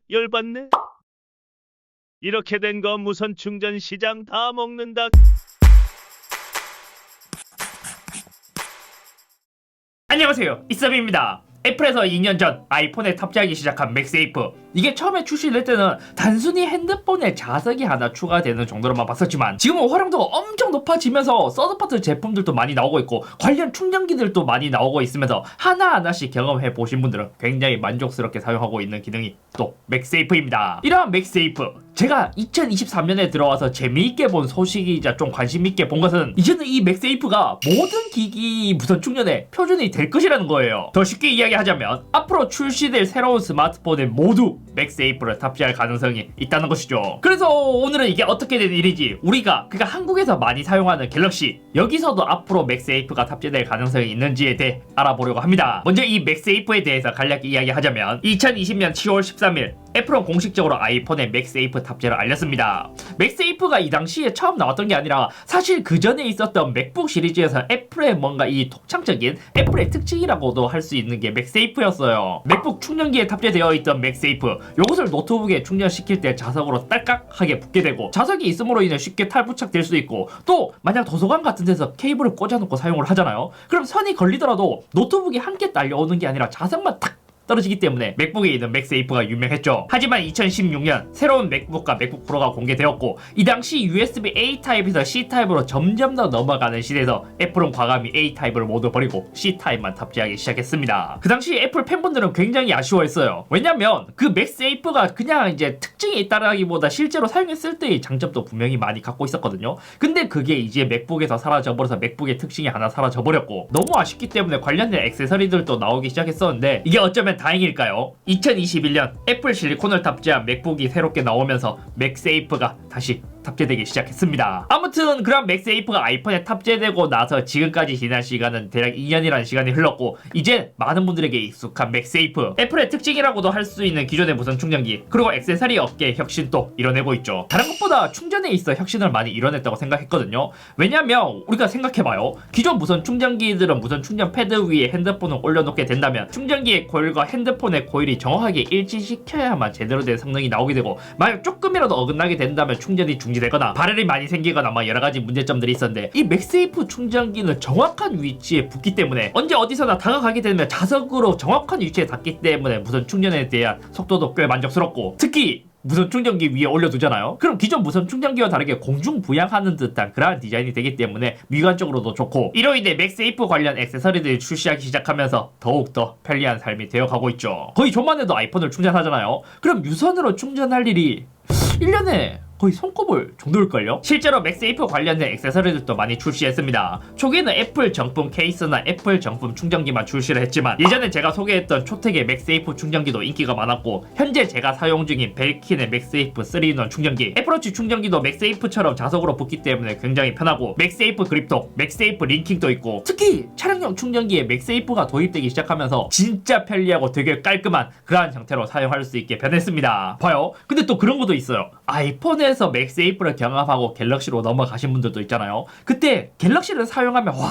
열받네. 이렇게 된 거 무선 충전 시장 다 먹는다. 안녕하세요, 이서비입니다. 애플에서 2년 전 아이폰에 탑재하기 시작한 맥세이프. 이게 처음에 출시될 때는 단순히 핸드폰에 자석이 하나 추가되는 정도로만 봤었지만 지금은 활용도가 엄청 높아지면서 서드파트 제품들도 많이 나오고 있고 관련 충전기들도 많이 나오고 있으면서 하나하나씩 경험해 보신 분들은 굉장히 만족스럽게 사용하고 있는 기능이 또 맥세이프입니다. 이러한 맥세이프, 제가 2023년에 들어와서 재미있게 본 소식이자 좀 관심있게 본 것은 이제는 이 맥세이프가 모든 기기 무선 충전에 표준이 될 것이라는 거예요. 더 쉽게 이야기하자면 앞으로 출시될 새로운 스마트폰에 모두 맥세이프를 탑재할 가능성이 있다는 것이죠. 그래서 오늘은 이게 어떻게 된 일인지, 우리가 한국에서 많이 사용하는 갤럭시, 여기서도 앞으로 맥세이프가 탑재될 가능성이 있는지에 대해 알아보려고 합니다. 먼저 이 맥세이프에 대해서 간략히 이야기하자면 2020년 7월 13일 애플은 공식적으로 아이폰에 맥세이프 탑재를 알렸습니다. 맥세이프가 이 당시에 처음 나왔던 게 아니라 사실 그 전에 있었던 맥북 시리즈에서 애플의 뭔가 이 독창적인 애플의 특징이라고도 할 수 있는 게 맥세이프였어요. 맥북 충전기에 탑재되어 있던 맥세이프, 이것을 노트북에 충전시킬 때 자석으로 딸깍하게 붙게 되고 자석이 있음으로 인해 쉽게 탈부착될 수 있고, 또 만약 도서관 같은 데서 케이블을 꽂아놓고 사용을 하잖아요. 그럼 선이 걸리더라도 노트북이 함께 딸려오는 게 아니라 자석만 탁 떨어지기 때문에 맥북에 있는 맥세이프가 유명했죠. 하지만 2016년 새로운 맥북과 맥북 프로가 공개되었고, 이 당시 USB-A 타입에서 C 타입으로 점점 더 넘어가는 시대에서 애플은 과감히 A 타입을 모두 버리고 C 타입만 탑재하기 시작했습니다. 그 당시 애플 팬분들은 굉장히 아쉬워했어요. 왜냐면 그 맥세이프가 그냥 이제 특징이 있다라기보다 실제로 사용했을 때의 장점도 분명히 많이 갖고 있었거든요. 근데 그게 이제 맥북에서 사라져버려서 맥북의 특징이 하나 사라져버렸고, 너무 아쉽기 때문에 관련된 액세서리들도 나오기 시작했었는데, 이게 어쩌면 다행일까요? 2021년 애플 실리콘을 탑재한 맥북이 새롭게 나오면서 맥세이프가 다시 탑재되기 시작했습니다. 아무튼 그런 맥세이프가 아이폰에 탑재되고 나서 지금까지 지난 시간은 대략 2년이라는 시간이 흘렀고, 이제 많은 분들에게 익숙한 맥세이프, 애플의 특징이라고도 할 수 있는 기존의 무선 충전기, 그리고 액세서리 업계의 혁신도 이뤄내고 있죠. 다른 것보다 충전에 있어 혁신을 많이 이뤄냈다고 생각했거든요. 왜냐면 우리가 생각해봐요. 기존 무선 충전기들은 무선 충전 패드 위에 핸드폰을 올려놓게 된다면 충전기의 코일과 핸드폰의 코일이 정확하게 일치시켜야만 제대로 된 성능이 나오게 되고, 만약 조금이라도 어긋나게 된다면 충전이 중지되거나 발열이 많이 생기거나 여러가지 문제점들이 있었는데, 이 맥세이프 충전기는 정확한 위치에 붙기 때문에 언제 어디서나 다가가게 되면 자석으로 정확한 위치에 닿기 때문에 무선 충전에 대한 속도도 꽤 만족스럽고, 특히 무선 충전기 위에 올려두잖아요. 그럼 기존 무선 충전기와 다르게 공중 부양하는 듯한 그러한 디자인이 되기 때문에 미관적으로도 좋고, 이로 인해 맥세이프 관련 액세서리들이 출시하기 시작하면서 더욱더 편리한 삶이 되어가고 있죠. 거의 좀만 해도 아이폰을 충전하잖아요. 그럼 유선으로 충전할 일이 1년에 거의 손꼽을 정도일걸요? 실제로 맥세이프 관련된 액세서리들도 많이 출시했습니다. 초기에는 애플 정품 케이스나 애플 정품 충전기만 출시를 했지만, 예전에 제가 소개했던 초택의 맥세이프 충전기도 인기가 많았고, 현재 제가 사용 중인 벨킨의 맥세이프 3-in-1 충전기, 애플워치 충전기도 맥세이프처럼 자석으로 붙기 때문에 굉장히 편하고, 맥세이프 그립톡, 맥세이프 링킹도 있고, 특히 차량용 충전기에 맥세이프가 도입되기 시작하면서 진짜 편리하고 되게 깔끔한 그러한 형태로 사용할 수 있게 변했습니다. 봐요. 근데 또 그런 것도 있어요. 아이폰에서 맥세이프를 경험하고 갤럭시로 넘어가신 분들도 있잖아요. 그때 갤럭시를 사용하면 와,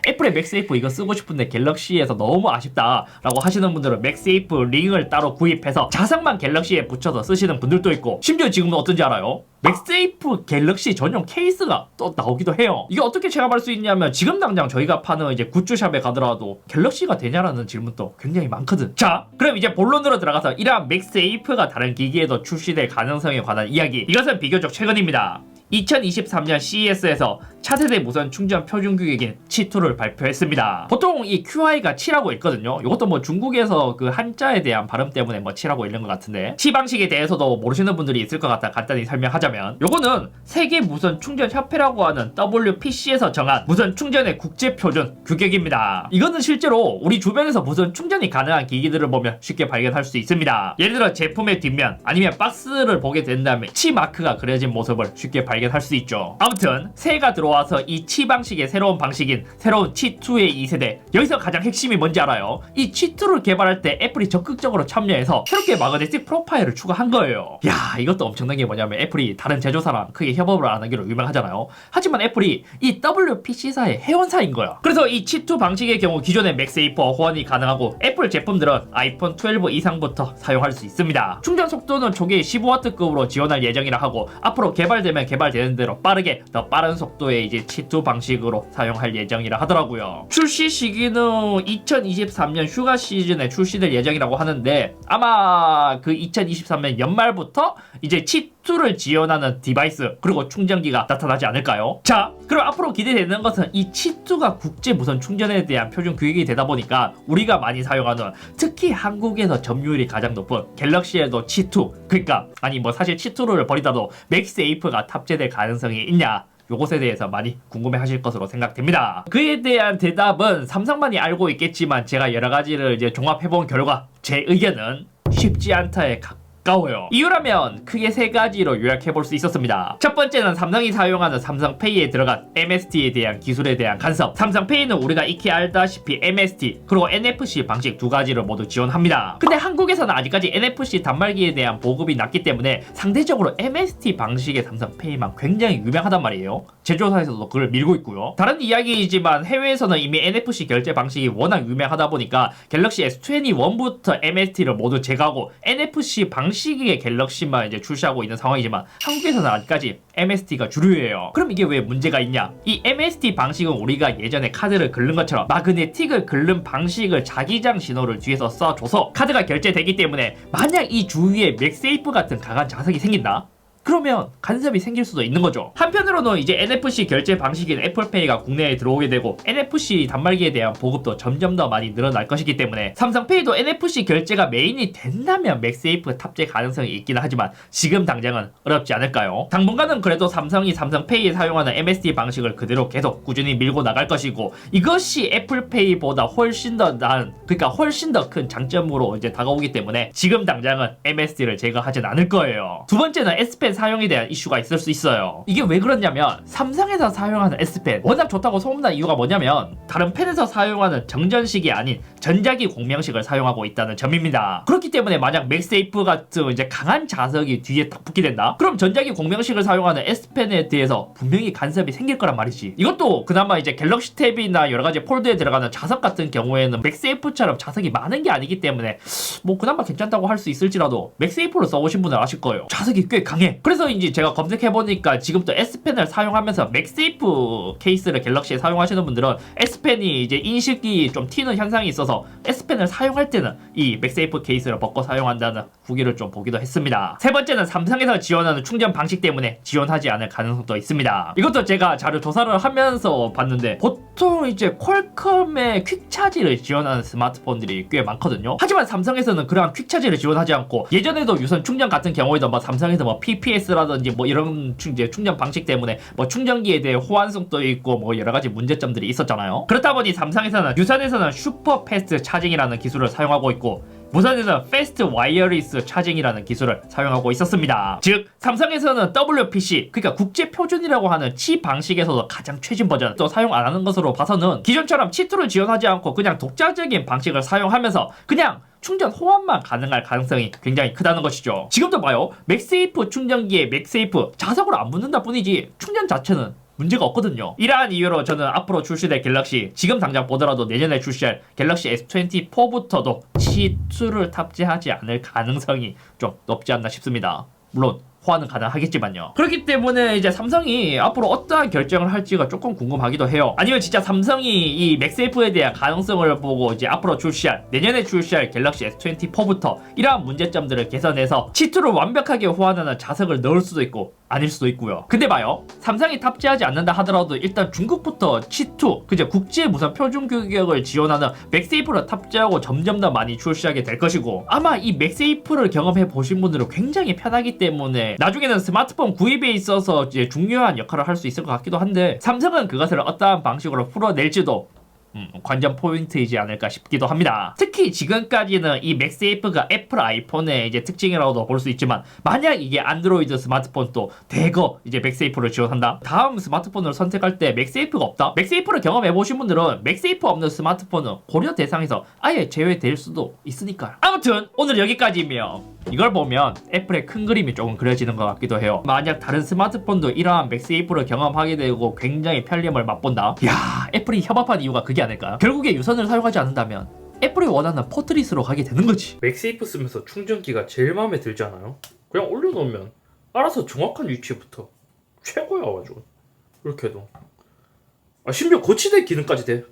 애플의 맥세이프 이거 쓰고 싶은데 갤럭시에서 너무 아쉽다 라고 하시는 분들은 맥세이프 링을 따로 구입해서 자석만 갤럭시에 붙여서 쓰시는 분들도 있고, 심지어 지금은 어떤지 알아요? 맥세이프 갤럭시 전용 케이스가 또 나오기도 해요. 이게 어떻게 체감할 수 있냐면, 지금 당장 저희가 파는 이제 굿즈샵에 가더라도 갤럭시가 되냐라는 질문도 굉장히 많거든. 자, 그럼 이제 본론으로 들어가서 이러한 맥세이프가 다른 기기에도 출시될 가능성에 관한 이야기, 이것은 비교적 최근입니다. 2023년 CES에서 차세대 무선 충전 표준 규격인 치2를 발표했습니다. 보통 이 QI가 치라고 있거든요. 이것도 중국에서 그 한자에 대한 발음 때문에 치라고 읽는 것 같은데, 치 방식에 대해서도 모르시는 분들이 있을 것 같아 간단히 설명하자면, 요거는 세계 무선 충전 협회라고 하는 WPC에서 정한 무선 충전의 국제 표준 규격입니다. 이거는 실제로 우리 주변에서 무선 충전이 가능한 기기들을 보면 쉽게 발견할 수 있습니다. 예를 들어 제품의 뒷면 아니면 박스를 보게 된다면 치 마크가 그려진 모습을 쉽게 발견 발견할 수 있죠. 아무튼 새해가 들어와서 이 치 방식의 새로운 방식인 새로운 치2의 2세대, 여기서 가장 핵심이 뭔지 알아요? 이 치2를 개발할 때 애플이 적극적으로 참여해서 새롭게 마그네틱 프로파일을 추가한 거예요. 야, 이것도 엄청난 게 뭐냐면 애플이 다른 제조사랑 크게 협업을 안 하기로 유명하잖아요. 하지만 애플이 이 WPC사의 회원사인 거야. 그래서 이 치2 방식의 경우 기존의 맥세이프와 호환이 가능하고 애플 제품들은 아이폰 12 이상부터 사용할 수 있습니다. 충전 속도는 초기 15W급으로 지원할 예정이라 하고 앞으로 개발되면 개발되는 대로 빠르게 더 빠른 속도의 이제 치2 방식으로 사용할 예정이라 하더라고요. 출시 시기는 2023년 휴가 시즌에 출시될 예정이라고 하는데 아마 그 2023년 연말부터 이제 치2를 지원하는 디바이스 그리고 충전기가 나타나지 않을까요? 자, 그럼 앞으로 기대되는 것은 이 치2가 국제 무선 충전에 대한 표준 규격이 되다 보니까 우리가 많이 사용하는, 특히 한국에서 점유율이 가장 높은 갤럭시에도 치2, 그러니까 아니 뭐 사실 치2를 버리다도 맥세이프가 탑재될 가능성이 있냐, 요것에 대해서 많이 궁금해 하실 것으로 생각됩니다. 그에 대한 대답은 삼성만이 알고 있겠지만 제가 여러 가지를 이제 종합해본 결과 제 의견은 쉽지 않다에 가까워요. 이유라면 크게 세 가지로 요약해볼 수 있었습니다. 첫 번째는 삼성이 사용하는 삼성페이에 들어간 MST에 대한 기술에 대한 간섭. 삼성페이는 우리가 익히 알다시피 MST 그리고 NFC 방식 두 가지를 모두 지원합니다. 근데 한국에서는 아직까지 NFC 단말기에 대한 보급이 낮기 때문에 상대적으로 MST 방식의 삼성페이만 굉장히 유명하단 말이에요. 제조사에서도 그걸 밀고 있고요. 다른 이야기이지만 해외에서는 이미 NFC 결제 방식이 워낙 유명하다 보니까 갤럭시 S21부터 MST를 모두 제거하고 NFC 방식의 갤럭시만 이제 출시하고 있는 상황이지만 한국에서는 아직까지 MST가 주류예요. 그럼 이게 왜 문제가 있냐? 이 MST 방식은 우리가 예전에 카드를 긁는 것처럼 마그네틱을 긁는 방식을 자기장 신호를 뒤에서 쏴줘서 카드가 결제되기 때문에 만약 이 주위에 맥세이프 같은 강한 자석이 생긴다? 그러면 간섭이 생길 수도 있는 거죠. 한편으로는 이제 NFC 결제 방식인 애플페이가 국내에 들어오게 되고 NFC 단말기에 대한 보급도 점점 더 많이 늘어날 것이기 때문에 삼성페이도 NFC 결제가 메인이 된다면 맥세이프 탑재 가능성이 있긴 하지만 지금 당장은 어렵지 않을까요? 당분간은 그래도 삼성이 삼성페이에 사용하는 MST 방식을 그대로 계속 꾸준히 밀고 나갈 것이고 이것이 애플페이보다 훨씬 더 나은, 그러니까 훨씬 더 큰 장점으로 이제 다가오기 때문에 지금 당장은 MST를 제거하진 않을 거예요. 두 번째는 S펜 사용에 대한 이슈가 있을 수 있어요. 이게 왜 그러냐면 삼성에서 사용하는 S펜 워낙 좋다고 소문난 이유가 뭐냐면 다른 펜에서 사용하는 정전식이 아닌 전자기 공명식을 사용하고 있다는 점입니다. 그렇기 때문에 만약 맥세이프 같은 이제 강한 자석이 뒤에 딱 붙게 된다? 그럼 전자기 공명식을 사용하는 S펜에 대해서 분명히 간섭이 생길 거란 말이지. 이것도 그나마 이제 갤럭시 탭이나 여러가지 폴드에 들어가는 자석 같은 경우에는 맥세이프처럼 자석이 많은 게 아니기 때문에 뭐 그나마 괜찮다고 할 수 있을지라도 맥세이프로 써보신 분은 아실 거예요. 자석이 꽤 강해. 그래서 이제 제가 검색해보니까 지금도 S펜을 사용하면서 맥세이프 케이스를 갤럭시에 사용하시는 분들은 S펜이 이제 인식이 좀 튀는 현상이 있어서 S펜을 사용할 때는 이 맥세이프 케이스를 벗고 사용한다는 후기를 좀 보기도 했습니다. 세 번째는 삼성에서 지원하는 충전 방식 때문에 지원하지 않을 가능성도 있습니다. 이것도 제가 자료 조사를 하면서 봤는데 보통 이제 퀄컴의 퀵차지를 지원하는 스마트폰들이 꽤 많거든요. 하지만 삼성에서는 그러한 퀵차지를 지원하지 않고 예전에도 유선 충전 같은 경우에도 뭐 삼성에서 뭐 PPS라든지 뭐 이런 충전 방식 때문에 뭐 충전기에 대해 호환성도 있고 뭐 여러 가지 문제점들이 있었잖아요. 그렇다 보니 삼성에서는 유선에서는 슈퍼 패스트 차징이라는 기술을 사용하고 있고 무선에서는 패스트 와이어리스 차징이라는 기술을 사용하고 있었습니다. 즉 삼성에서는 WPC 그러니까 국제 표준이라고 하는 치 방식에서도 가장 최신 버전 또 사용 안 하는 것으로 봐서는 기존처럼 치2를 지원하지 않고 그냥 독자적인 방식을 사용하면서 그냥 충전 호환만 가능할 가능성이 굉장히 크다는 것이죠. 지금도 봐요. 맥세이프 충전기에 맥세이프 자석으로 안 붙는다 뿐이지 충전 자체는 문제가 없거든요. 이러한 이유로 저는 앞으로 출시될 갤럭시, 지금 당장 보더라도 내년에 출시할 갤럭시 S24부터도 치2를 탑재하지 않을 가능성이 좀 높지 않나 싶습니다. 물론 호환은 가능하겠지만요. 그렇기 때문에 이제 삼성이 앞으로 어떠한 결정을 할지가 조금 궁금하기도 해요. 아니면 진짜 삼성이 이 맥세이프에 대한 가능성을 보고 이제 앞으로 출시할, 내년에 출시할 갤럭시 S24부터 이러한 문제점들을 개선해서 치2를 완벽하게 호환하는 자석을 넣을 수도 있고 아닐 수도 있고요. 근데 봐요. 삼성이 탑재하지 않는다 하더라도 일단 중국부터 치2, 그죠? 국제 무선 표준 규격을 지원하는 맥세이프를 탑재하고 점점 더 많이 출시하게 될 것이고 아마 이 맥세이프를 경험해 보신 분들은 굉장히 편하기 때문에 나중에는 스마트폰 구입에 있어서 이제 중요한 역할을 할 수 있을 것 같기도 한데 삼성은 그것을 어떠한 방식으로 풀어낼지도 관전 포인트이지 않을까 싶기도 합니다. 특히 지금까지는 이 맥세이프가 애플 아이폰의 이제 특징이라고도 볼 수 있지만 만약 이게 안드로이드 스마트폰도 대거 이제 맥세이프를 지원한다. 다음 스마트폰을 선택할 때 맥세이프가 없다. 맥세이프를 경험해 보신 분들은 맥세이프 없는 스마트폰은 고려 대상에서 아예 제외될 수도 있으니까요. 아무튼 오늘 여기까지이며 이걸 보면 애플의 큰 그림이 조금 그려지는 것 같기도 해요. 만약 다른 스마트폰도 이러한 맥세이프를 경험하게 되고 굉장히 편리함을 맛본다. 야, 애플이 협업한 이유가 그게 아닐까요? 결국에 유선을 사용하지 않는다면 애플이 원하는 포트리스로 가게 되는 거지. 맥세이프 쓰면서 충전기가 제일 마음에 들지 않아요? 그냥 올려놓으면 알아서 정확한 위치부터 최고야 가지고 이렇게 해도 심지어 거치대 기능까지 돼.